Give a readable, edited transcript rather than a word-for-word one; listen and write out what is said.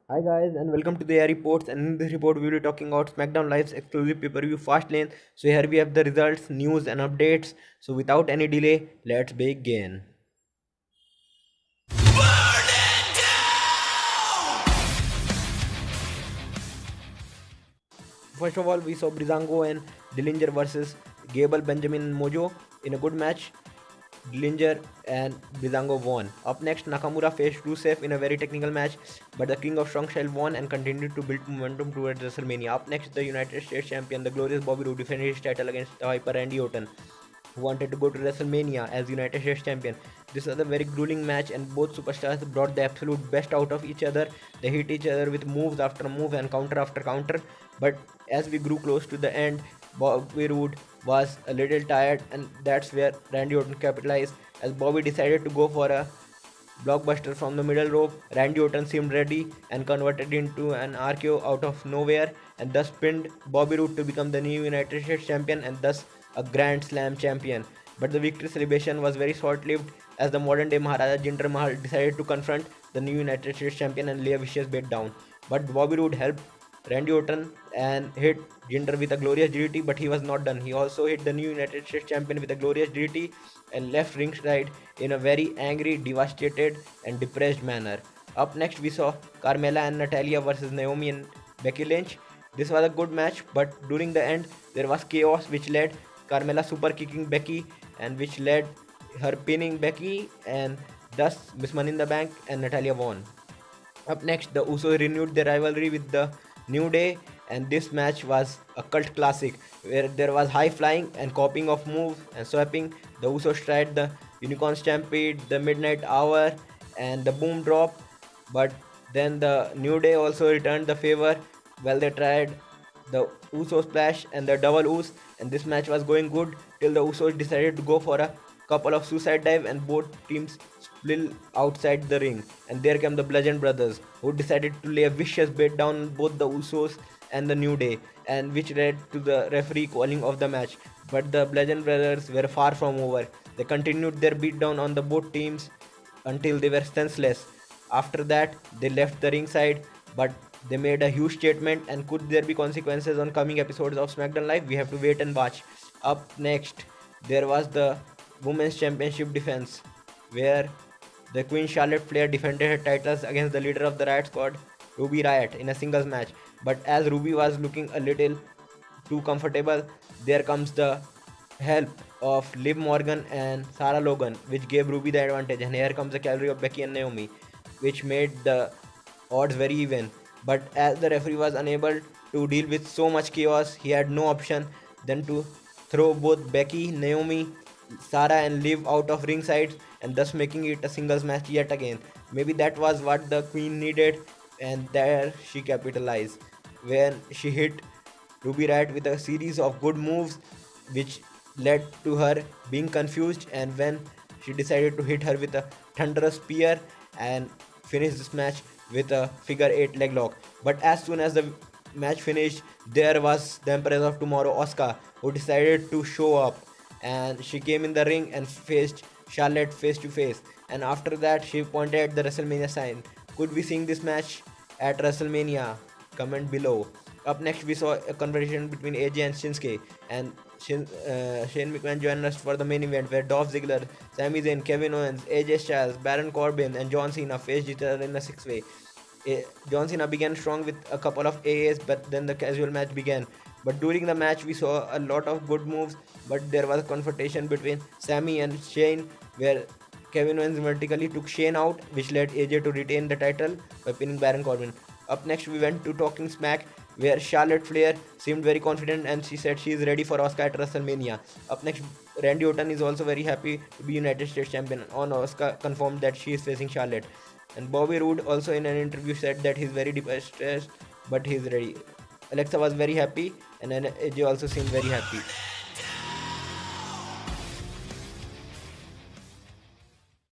Hi guys and welcome to the Air Reports, and in this report we will be talking about SmackDown Live's exclusive pay-per-view Fastlane. So here we have the results, news and updates. So without any delay, let's begin. First of all, we saw Brizango and Dillinger versus Gable, Benjamin and Mojo in a good match. Dillinger and Brizango won. Up next, Nakamura faced Rusev in a very technical match, but the King of Strong Style won and continued to build momentum towards WrestleMania. Up next, the United States Champion, the glorious Bobby Roode, defended his title against the Hyper Randy Orton, who wanted to go to WrestleMania as United States Champion. This was a very grueling match, and both superstars brought the absolute best out of each other. They hit each other with moves after move and counter after counter. But as we grew close to the end, Bobby Roode was a little tired, and that's where Randy Orton capitalized as Bobby decided to go for a blockbuster from the middle rope. Randy Orton seemed ready and converted into an RKO out of nowhere, and thus pinned Bobby Roode to become the new United States champion and thus a Grand Slam champion. But the victory celebration was very short-lived as the modern-day Maharaja Jinder Mahal decided to confront the new United States champion and lay a vicious beat down. But Bobby Roode helped Randy Orton and hit Jinder with a glorious DDT, but he was not done. He also hit the new United States champion with a glorious DDT and left ringside in a very angry, devastated, and depressed manner. Up next, we saw Carmella and Natalia versus Naomi and Becky Lynch. This was a good match, but during the end, there was chaos which led Carmella super kicking Becky and which led her pinning Becky, and thus Miss Money in the Bank and Natalia won. Up next, the Usos renewed their rivalry with the New Day, and this match was a cult classic where there was high flying and copying of moves and swapping. The Usos tried the Unicorn Stampede, the Midnight Hour, and the Boom Drop, but then the New Day also returned the favor. Well, they tried the Uso Splash and the Double Us, and this match was going good till the Usos decided to go for a couple of suicide dive, and both teams split outside the ring. And there came the Bludgeon Brothers, who decided to lay a vicious beat down on both the Usos and the New Day, and which led to the referee calling of the match. But the Bludgeon Brothers were far from over. They continued their beatdown on the both teams until they were senseless. After that, they left the ringside, but they made a huge statement. And could there be consequences on coming episodes of SmackDown Live? We have to wait and watch. Up next, there was the Women's Championship defense, where the Queen Charlotte Flair defended her titles against the leader of the Riot Squad, Ruby Riot, in a singles match. But as Ruby was looking a little too comfortable, there comes the help of Liv Morgan and Sarah Logan, which gave Ruby the advantage. And here comes the cavalry of Becky and Naomi, which made the odds very even. But as the referee was unable to deal with so much chaos, he had no option than to throw both Becky, Naomi, Sarah, and Liv out of ringside, and thus making it a singles match yet again. Maybe that was what the Queen needed, and there she capitalized when she hit Ruby Riot with a series of good moves, which led to her being confused. And when she decided to hit her with a thunderous spear and finish this match with a figure 8 leg lock. But as soon as the match finished, there was the Empress of Tomorrow, Auska, who decided to show up, and she came in the ring and faced Charlotte face to face. And after that, she pointed at the WrestleMania sign. Could we see this match at WrestleMania? Comment below. Up next, we saw a conversation between AJ and Shinsuke, and Shane McMahon joined us for the main event where Dolph Ziggler, Sami Zayn, Kevin Owens, AJ Styles, Baron Corbin, and John Cena faced each other in a six-way. John Cena began strong with a couple of AAs, but then the casual match began. But during the match, we saw a lot of good moves, but there was a confrontation between Sami and Shane where Kevin Owens vertically took Shane out, which led AJ to retain the title by pinning Baron Corbin. Up next, we went to Talking Smack, where Charlotte Flair seemed very confident and she said she is ready for Asuka at WrestleMania. Up next, Randy Orton is also very happy to be United States Champion. On Asuka confirmed that she is facing Charlotte. And Bobby Roode also in an interview said that he's very depressed, but he's ready. Alexa was very happy, and then AJ also seemed very happy.